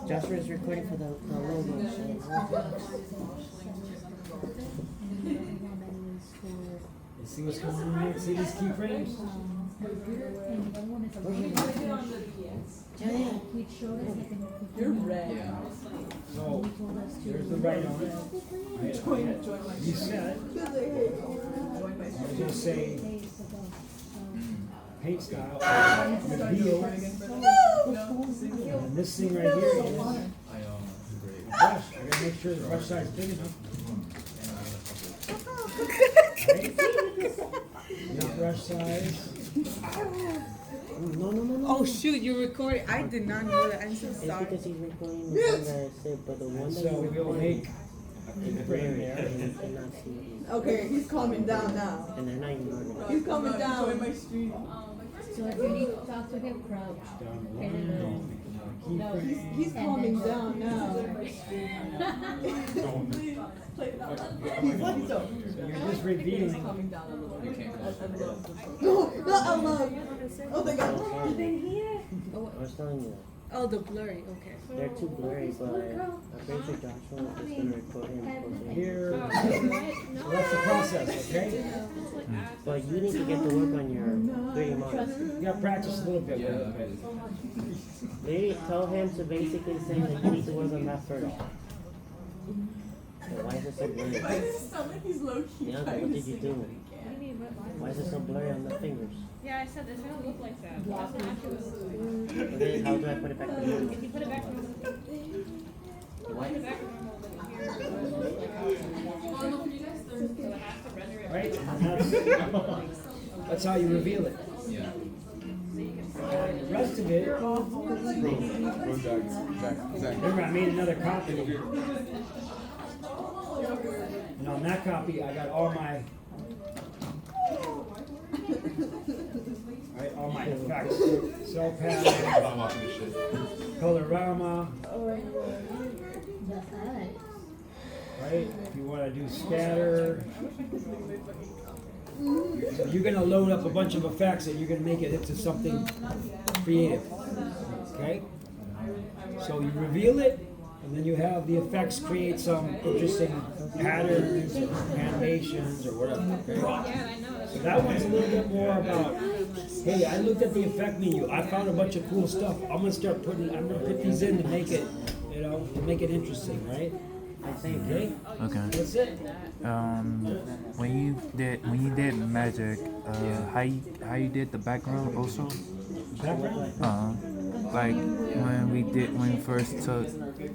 Joshua is recording for the logo. You see what's going on here? See these keyframes? You're red. Yeah. So, there's the right on it. You said, I was gonna say, paint style, reveal, and this thing right here is I brush. I gotta make sure the brush size is big enough. Right? Not brush size. No. Oh shoot, you're recording. I did not know that. I'm so It's sorry. because he's recording the one that I said, but the one that So he's we'll recording make is a frame blurry, there. and you cannot see it. Okay, he's calming down now. And they're not ignoring it. He's calming down. So if you need to talk to him, crouch. down the line. Keyframe. He's calming down now. So you're just revealing. You can't go. No, not out loud. Oh my god. I was telling you that. Oh, the blurry. Okay. They're too blurry, but I'm pretty sure Joshua is going to record him and post it. Here. So that's the process, okay? But you need to get to work on your 3D model. You gotta practice a little bit with Yeah. it. Maybe tell him to basically say that you need to work on that first. So why is it so blurry? He's low key. Yeah, what did you do? Why is it so blurry on the fingers? Yeah, I said it's gonna look like that. That's not actually. Okay, how do I put it back to normal? If you put it back normal, What? put it back normal, then here. So it has to render it. Right? And that's how you reveal it. Yeah. And the rest of it, remember I made another copy. And on that copy, I got all my all my effects. Cell pad, Colorama, right? If you want to do scatter. So you're going to load up a bunch of effects and you're going to make it into something creative. Okay? So you reveal it, and then you have the effects create some interesting patterns or animations or whatever. Okay? Yeah, I know. So that one's a little bit more about, hey, I looked at the effect menu, I found a bunch of cool stuff. I'm gonna put these in to make it, to make it interesting, right? Okay? Okay. That's it. When you did magic, how you did the background also? Background? Like when we first took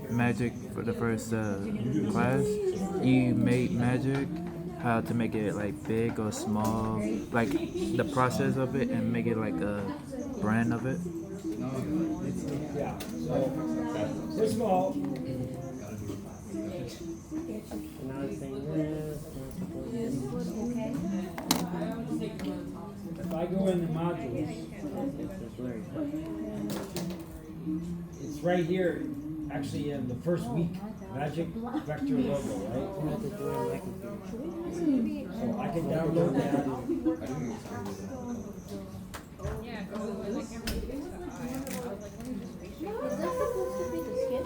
magic for the first class, you made magic, how to make it like big or small, like the process of it, and make it like a brand of it. Yeah. So, first of all, Now it's saying this. if I go into modules, It's blurry. it's right here, actually in the first week, Magic Vector logo, right? So I can download that. Yeah, because I can't really fix the eye. I was like, let me just reshape it. Is that supposed to be the skin?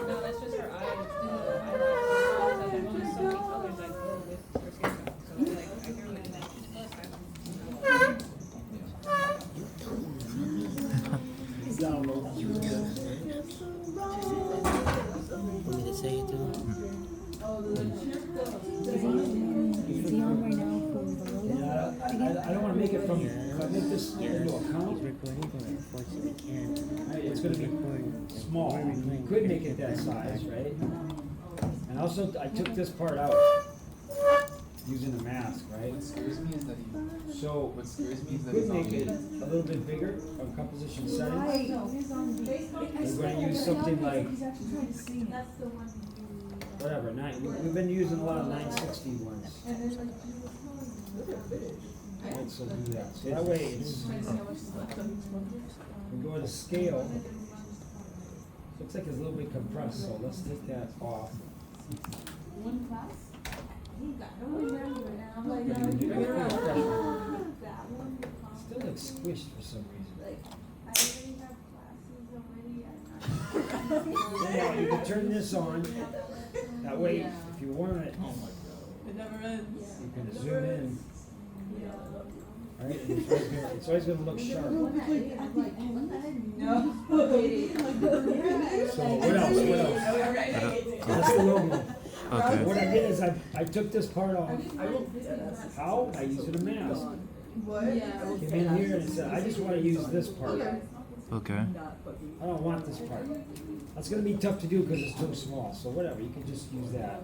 No, that's just her eyes. Eyelash. There's only so many colors I go with her skin tone. So it's like, I can really plus Want me to say it too? Is he on right now for the Yeah, I don't want to make it from, if I make this into a He's count, recording, but unfortunately can't. it's going to be small. You could make it that size, right? And also, I took this part out using the mask, right? What scares me is that he. So What scares me you is that could he's on make it me. a little bit bigger on composition settings. We're going to use something like, whatever, we've been using a lot of 960 ones. Right, so do that. So that way it's, we go to scale. Looks like it's a little bit compressed, so let's take that off. Still looks squished for some reason. turn this on. That way, if you want it, It never ends. you can zoom in. Right? And it's always gonna look sharp. No. So what else? What else? That's the logo. Okay. What I did is I took this part off. How? I used a mask. What? Came in here and said, I just want to use this part. Okay. I don't want this part. That's gonna be tough to do because it's too small. So whatever, you can just use that.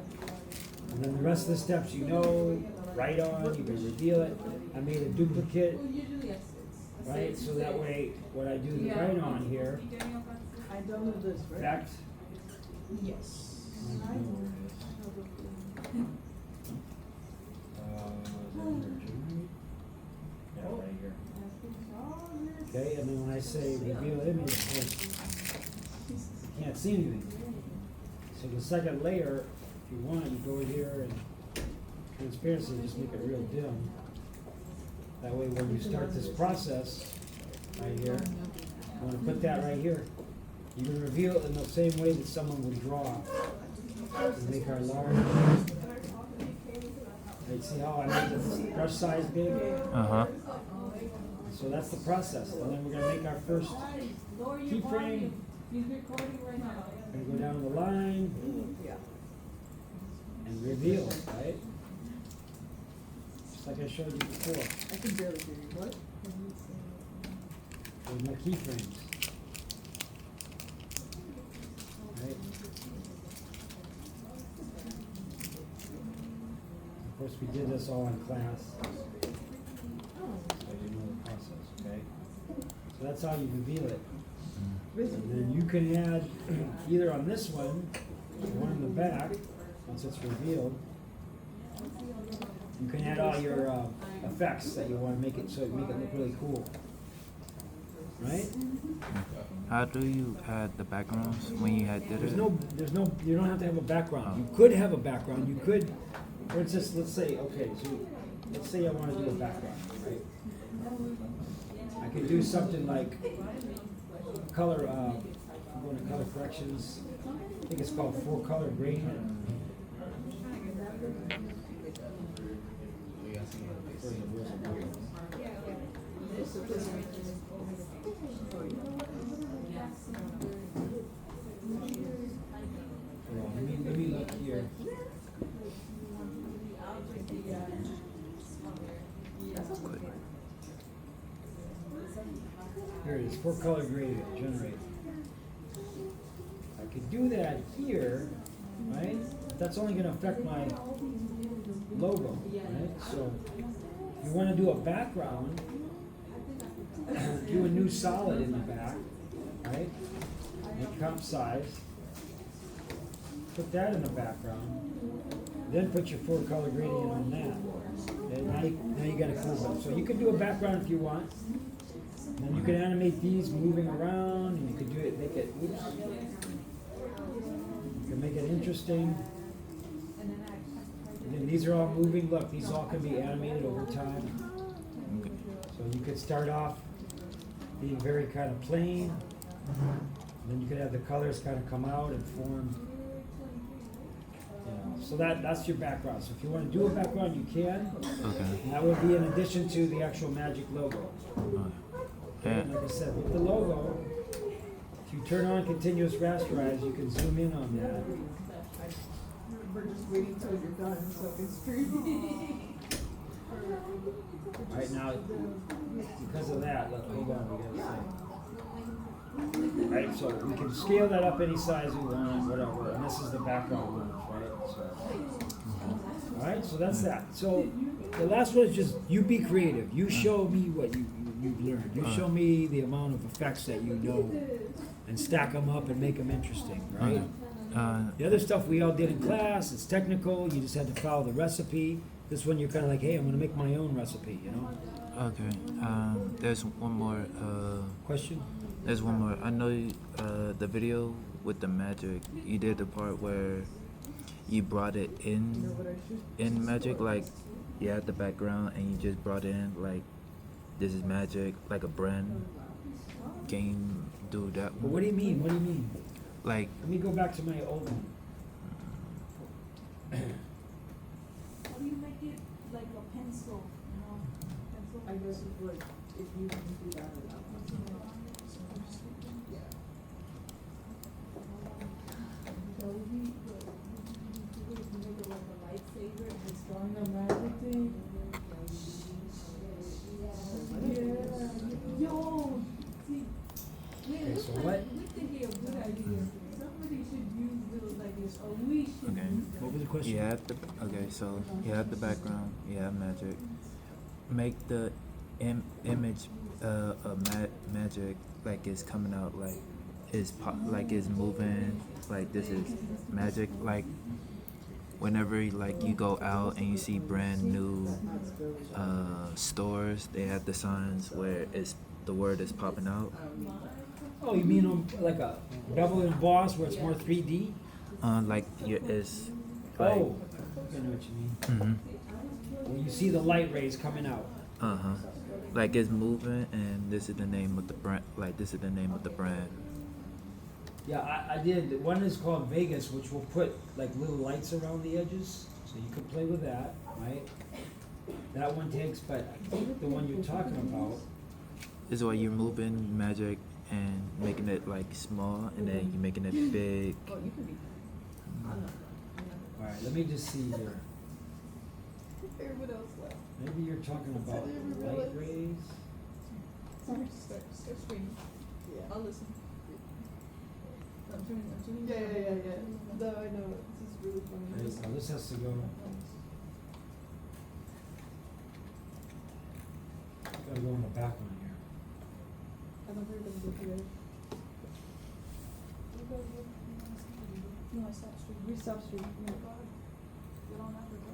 And then the rest of the steps you know, write on, you can reveal it. I made a duplicate, right? So that way, when I do the write on here, I don't know this, right? fact, Yes. Yeah, right here. Okay, and then when I say reveal image, you can't see anything. So the second layer, if you want, you go here and transparency, just make it real dim. That way when you start this process, right here, you wanna put that right here. You can reveal it in the same way that someone would draw. We make our large. Right, see how I made this brush size big? Uh-huh. So that's the process. And then we're gonna make our first keyframe. Gonna go down the line and reveal, right? Just like I showed you before. I can barely hear you. What? With my keyframes. Right? Of course, we did this all in class. So you know the process, okay? So that's how you reveal it. And then you can add, either on this one, or one in the back, once it's revealed, you can add all your effects that you want to make it, so make it look really cool. Right? How do you add the backgrounds when you had did There's it? no, you don't have to have a background. You could have a background, you could, for instance, let's say, okay, so let's say I want to do a background, right? I could do something like color, I'm going to color corrections. I think it's called 4-color gradient. Let me look here. Here it is, 4-color gradient, generate. I could do that here, right? That's only gonna affect my logo, right? So, if you wanna do a background, do a new solid in the back, right? Make comp size. Put that in the background. Then put your 4-color gradient on that. And now you got a cool one. So you can do a background if you want. And you can animate these moving around, and you can do it, make it, oops. You can make it interesting. And then these are all moving, look, these all can be animated over time. So you could start off being very kind of plain. And then you could have the colors kind of come out and form. You know, so that's your background. So if you want to do a background, you can. Okay. And that would be in addition to the actual Magic logo. And like I said, with the logo, if you turn on continuous rasterize, you can zoom in on that. We're just waiting till you're done so I can stream. Right now, because of that, hold on, we gotta see. Right, so we can scale that up any size we want, whatever, and this is the background one, right? So, alright, so that's that. So the last one is just you be creative. You show me what you've learned. You show me the amount of effects that you know, and stack them up and make them interesting, right? The other stuff we all did in class, it's technical, you just had to follow the recipe. This one you're kind of like, hey, I'm gonna make my own recipe, you know? Okay. There's one more. Question? There's one more. I know the video with the magic. You did the part where you brought it in magic, like you had the background and you just brought in like this is magic, like a brand game. Do that. But what do you mean? What do you mean? like Let me go back to my old one. How do you make it like a pencil, you know? Pencil? I guess it's like, if you can do that or that. Yeah. So we make it like a lightsaber and it's drawing a magic thing. Yeah. Yo, see, man, Okay, so what? we're thinking of good ideas. Somebody should use those ideas, or we should Okay. use them. What was the question? you have the okay, so you have the background, you have magic. Make the image of magic like it's coming out, like like it's moving, like this is magic. Like whenever like you go out and you see brand new stores, they have the signs where the word is popping out. Oh, you mean like a double emboss where it's more 3D? Like it's like Oh, I know what you mean. When you see the light rays coming out. like it's moving, and this is the name of the brand. Like this is the name of the brand. Yeah, I did. One is called Vegas, which will put like little lights around the edges, so you can play with that, right? That one takes, but I think the one you're talking about, This is why you're moving magic and making it like small, and then you're making it big. alright, let me just see here. What else left? Maybe you're talking about light rays? Sorry, start screaming. Yeah. I'll listen. I'm tuning. Yeah. No, I know, this is really funny. There you go. This has to go. Gotta go in the back one here. I don't think I'm good today. No, I stopped stream. We stopped stream. No. You don't have to go.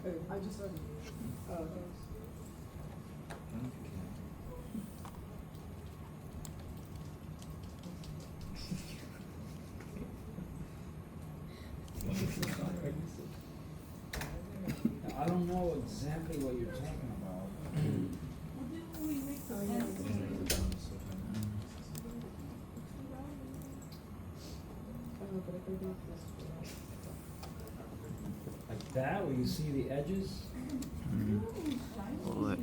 Oh, I just started. Oh, okay. I don't know exactly what you're talking about. Well, didn't we make the pencil? Oh, but if I do this. Like that, where you see the edges? Wait.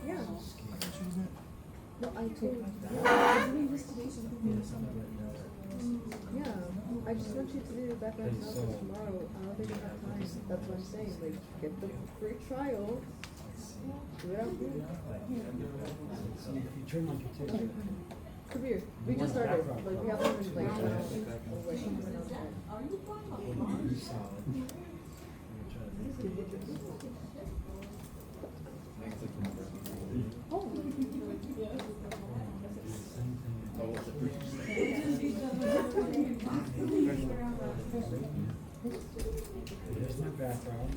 Yeah. No, I told I'm doing this today, so yeah, I just want you to do the background Okay, analysis so- tomorrow. I don't think I have time. That's what I'm saying. Like, get the free trial. Do it out here. So if you turn on your tape. Come here. We just started. Like, we haven't even like. Wait. You saw it. Here's my background.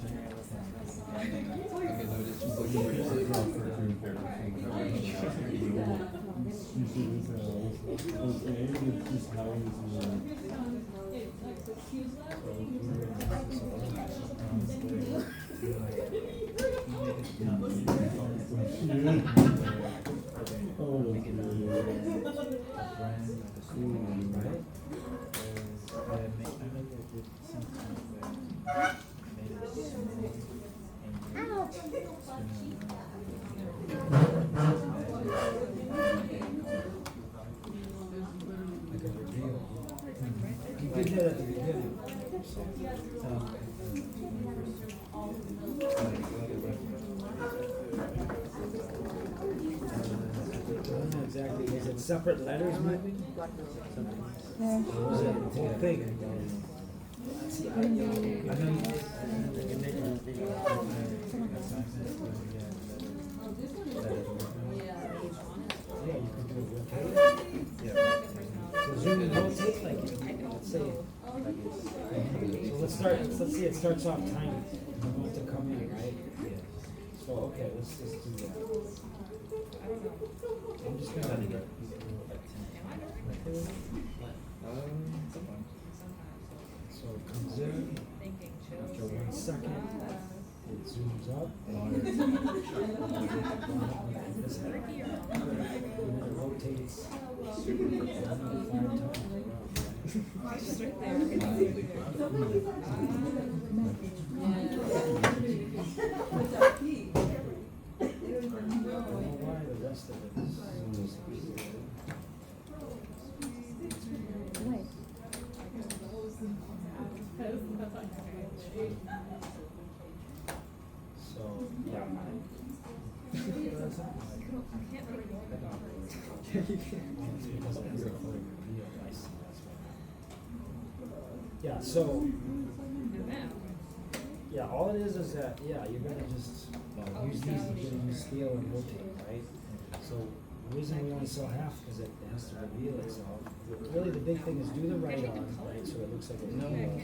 You did that at the beginning. I don't know exactly. Is it separate letters, maybe? Or is it the whole thing? I know you yeah, you can do rotate. So zoom and rotate, like, let's say. So let's see, it starts off tiny. You want it to come in, right? So, okay, let's just do that. I'm just gonna. So it comes in after 1 second. it zooms up. This and it rotates 5 times I don't know why the rest of it is just Wait. so, yeah. Yeah, so, yeah, all it is that, yeah, you're gonna just use these to get them to scale and rotate, right? So, the reason we only sell half is it has to reveal itself. Really, the big thing is do the right arm, right, so it looks like a nose.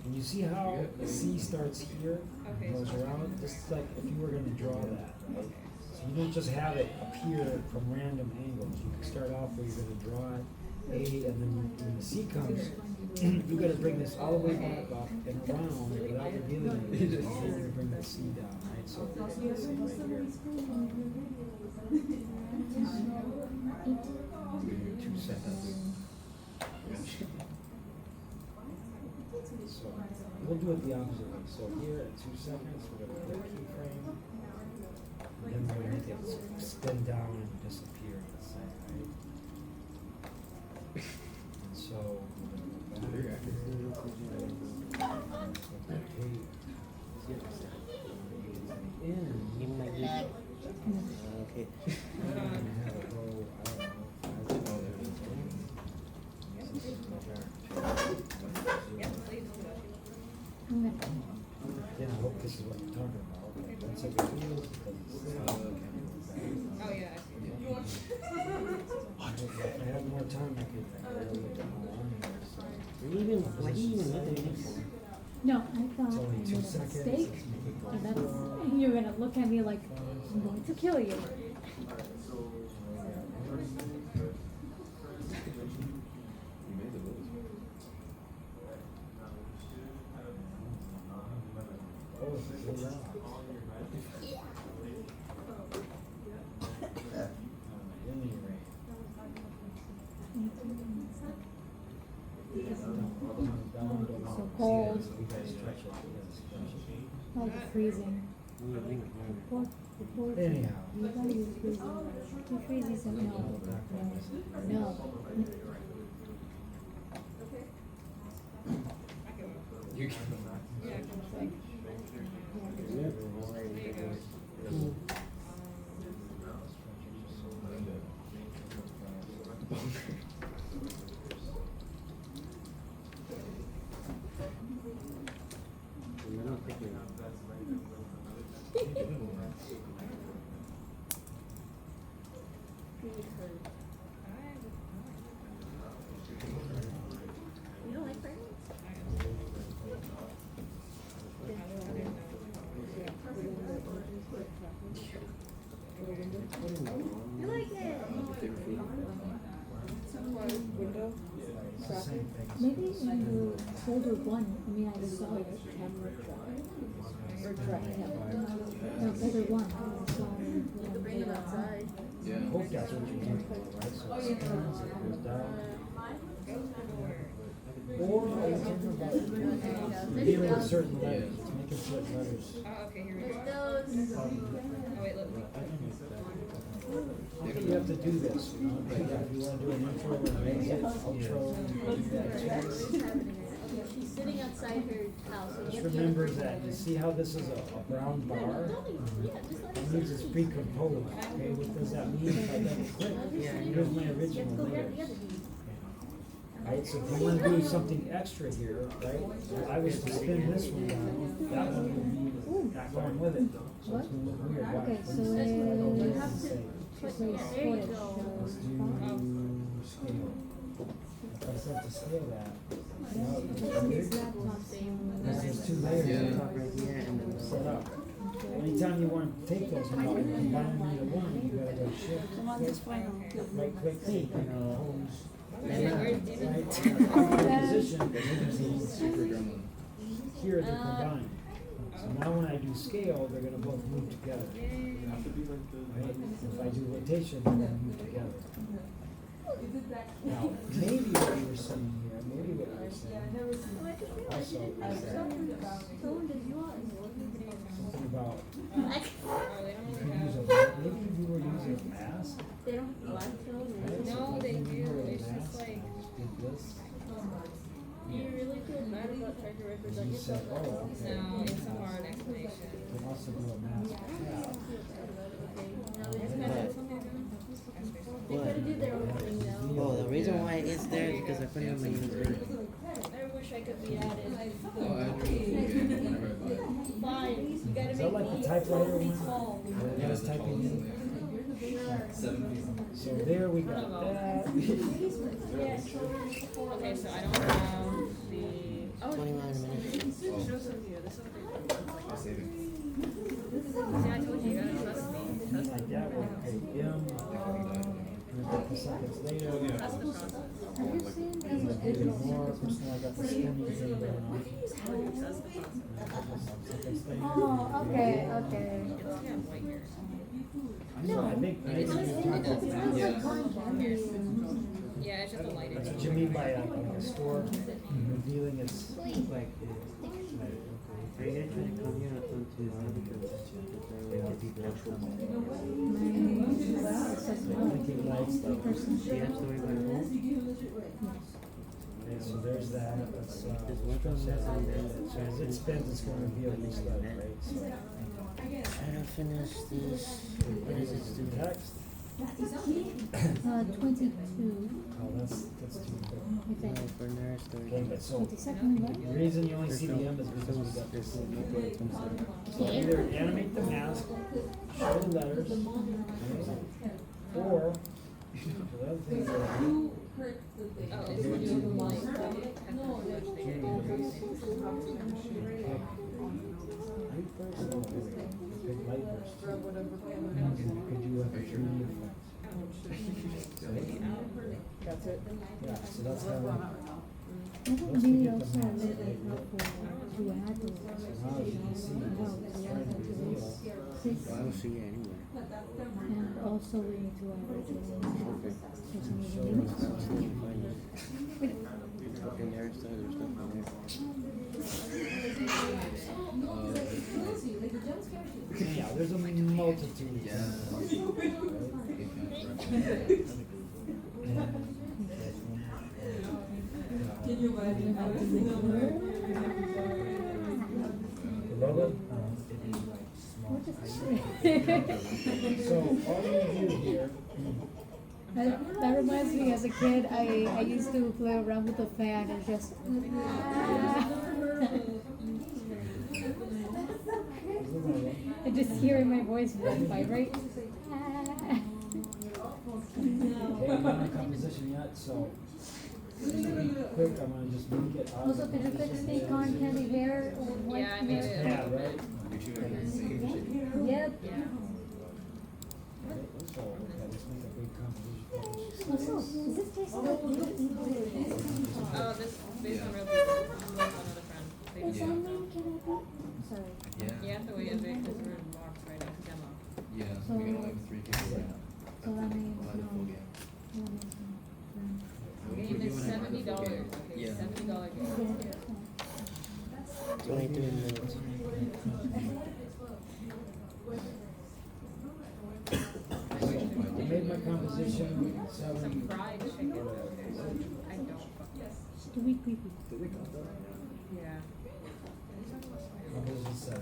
And you see how the C starts here, and goes around, just like if you were gonna draw that, right? So you don't just have it appear from random angles. You can start off where you're gonna draw it, A, and then when the C comes, you gotta bring this all the way back up and around without revealing it. And then you bring that C down, right? So it's the same right here. 2 seconds. So we'll do it the opposite way. So here at 2 seconds, we're gonna put a keyframe. And then we're gonna make it spin down and disappear at the same, right? And so we're gonna go back here. Even like this. Okay. And we're gonna have it go, I don't know, 5 Yeah, I hope this is what you're talking about. Once it reveals, it doesn't Oh, yeah, I see. If I had more time, I could really look at more on here. So Why do you even need the uniform? No, I thought it's I only made 2 a seconds. mistake, Let's make it go and that's, slow. you're gonna look at me like, I'm going to kill you. Oh, it's so loud. So cold, like freezing. Before, Anyhow. you gotta use freezing. You freezing some, no. You can. You don't like pregnant? You like it? Window? It's the same thing. Maybe you folder one, I mean, I saw it. Or dry camera. No, folder one, I saw it. You can bring it outside. Yeah. I hope that's what you're doing, right? So it spins, it goes down. Or I was thinking about dealing with certain letters, it's making certain letters. Oh, okay, here we go. There's those. Oh, wait, look. You have to do this, you know, but yeah, if you wanna do an intro and exit, outro, She's sitting outside her house. So just remember that, you see how this is a brown bar? It means it's pre-composed, okay, what does that mean? If I double click, here's my original letters. Right, so if you wanna do something extra here, right, if I was to spin this one down, that one would be not going with it, so it's gonna look weird, why? Okay, so What does this one you do? have Let's say, There you go. let's do scale. If I start to scale that, you know, it's weird. Because there's 2 layers Yeah. on top right here and then set up. Anytime you want to take those out and combine them into one, you gotta go shift, click, right click, and compose. Right, position, Super gremlin. here they're combined. So now when I do scale, they're gonna both move together. Right? If I do rotation, they're gonna move together. Now, maybe what you were saying here, maybe what you were saying also is that something about Oh, they you don't could use really a, have. maybe if you were using a mask. They don't have black toes. Right? So No, like they maybe you do. were a It's just mask like- and just did this. You really feel bad about trying to represent You said, yourself? oh, okay. No, it's a hard explanation. You can also do a mask. Yeah. They try to do their own thing now. Oh, the reason why it's there is because I put it on my USB. I wish I could be added. Oh, I agree. Whenever I buy it. Fine, you gotta Is make that like the me typewriter be one? tall. Where it Yeah, has the typing tallest in? thing. 7 feet. So there we got that. Okay, so I don't have the. Oh, 29 minutes. show some of you. This is I'll save it. See, I told you, you gotta trust me. Trust Like me. that one, okay, and a couple seconds later, Trust the process. Have you seen a little more, personally, I got the spinning thing going on. Trust the process. And a couple seconds later. Oh, okay, okay. It's gonna have white hair. So I think, It does. It does. Yeah. Yeah, it's just the lighting. that's what you mean by like a store revealing its, like, Are you guys trying to come here or come to blinking lights, like, Do you have to worry about it home? okay, so there's that, that's, Just work on that and then so as it spins, it's gonna reveal each letter, right? So, try to finish this. What is it do doing? text, 22, oh, that's too quick. I think. No, for nurse Okay, but so, 22nd, right? the reason you only see the M is because we got this. So Okay. either animate the mask, show the letters, or the other thing is Oh, it's when you like have to push the hair. light burst, oh, big light burst. You could do like a 3D effect. That's it. Yeah, so that's how, I would be also a little bit helpful to add to it. now as you can see, it's trying to reveal. I don't see it anywhere. And also we need to add it to social media So, links. I don't see it fine. Okay, there's stuff in there. yeah, there's a multitude of Yeah. the logo. So all you do here, That reminds me, as a kid, I used to play around with the fan and just. And just hearing my voice vibrate. okay, I'm not in composition yet, so just to be quick, I'm gonna just make it out Also, of could you fix composition. the con candy hair with white Yeah, I made hair? it. Yeah, right? Make sure you're the same shit. Yep. Yeah. Okay, so, okay, let's make a big composition. Also, does this taste like little evil? Oh, this based on real people. I'm with another friend. They Is do that that. name can I be? Sorry. Yeah. You have to wait a bit because we're locked right now. Demo. Yeah, we can only have 3 people right now. So that means, We'll have the full game. Game is $70. Okay, Yeah. $70 game. 23 minutes. I made my composition, Some 7, fried chicken. I don't fuck this. Stupid creepy. Yeah. composition 7.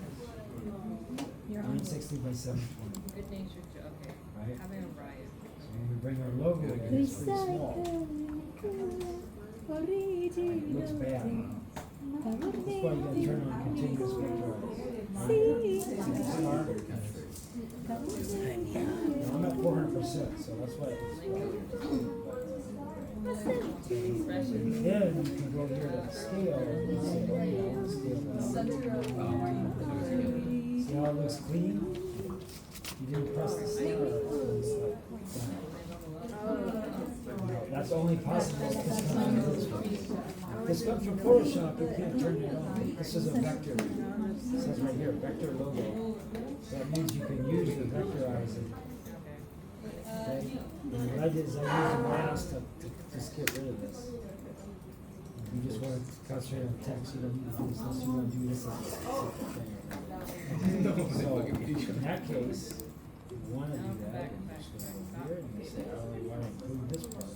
You're on. 960 by 720. Good natured joke. Okay. Right. Having a riot. So when we bring our logo in, it's pretty small. It looks bad. That's why you gotta turn on continuous vectorize. I'm at 400%, so that's why it's then you can go here to scale and say, okay, I want to scale that. See how it looks clean? You didn't press the star. It's like, that's It's only possible if this comes from Photoshop. If this comes from Photoshop, you can't turn it on. This is a vector. It says right here, vector logo. So that means you can use the vectorizing. Okay? And what I did is I used the mouse to just get rid of this. You just want to concentrate on text, you don't need to do this, unless you want to do this as a specific thing. So, in that case, if you want to do that, you're just going to go here and you say, oh, I want to include this part.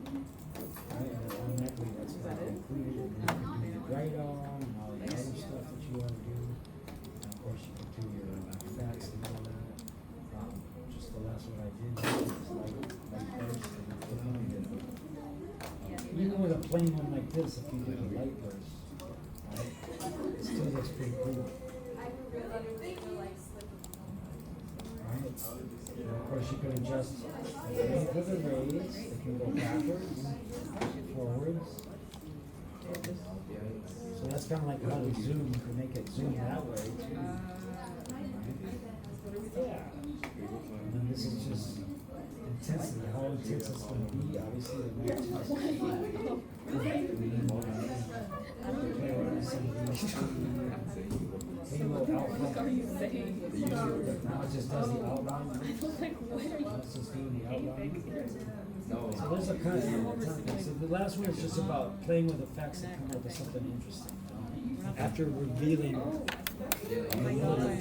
Right, and automatically that's going to include it, and you can do your right arm, and all the other stuff that you want to do. And of course, you can do your effects and all that. Just the last one I did, was like burst, and click on it. Even with a plain one like this, if you do a light burst, right, it still looks pretty cool. Right? And of course, you can adjust the length of the rays. It can go backwards, forwards. So that's kind of like how to zoom. You can make it zoom that way too. Yeah. And then this is just intensity, how intense it's going to be. Obviously, the next Halo Alpha. Now it just does the outline. It's just doing the outline. So there's a kind of so the last one is just about playing with effects and coming up with something interesting. After revealing the logo,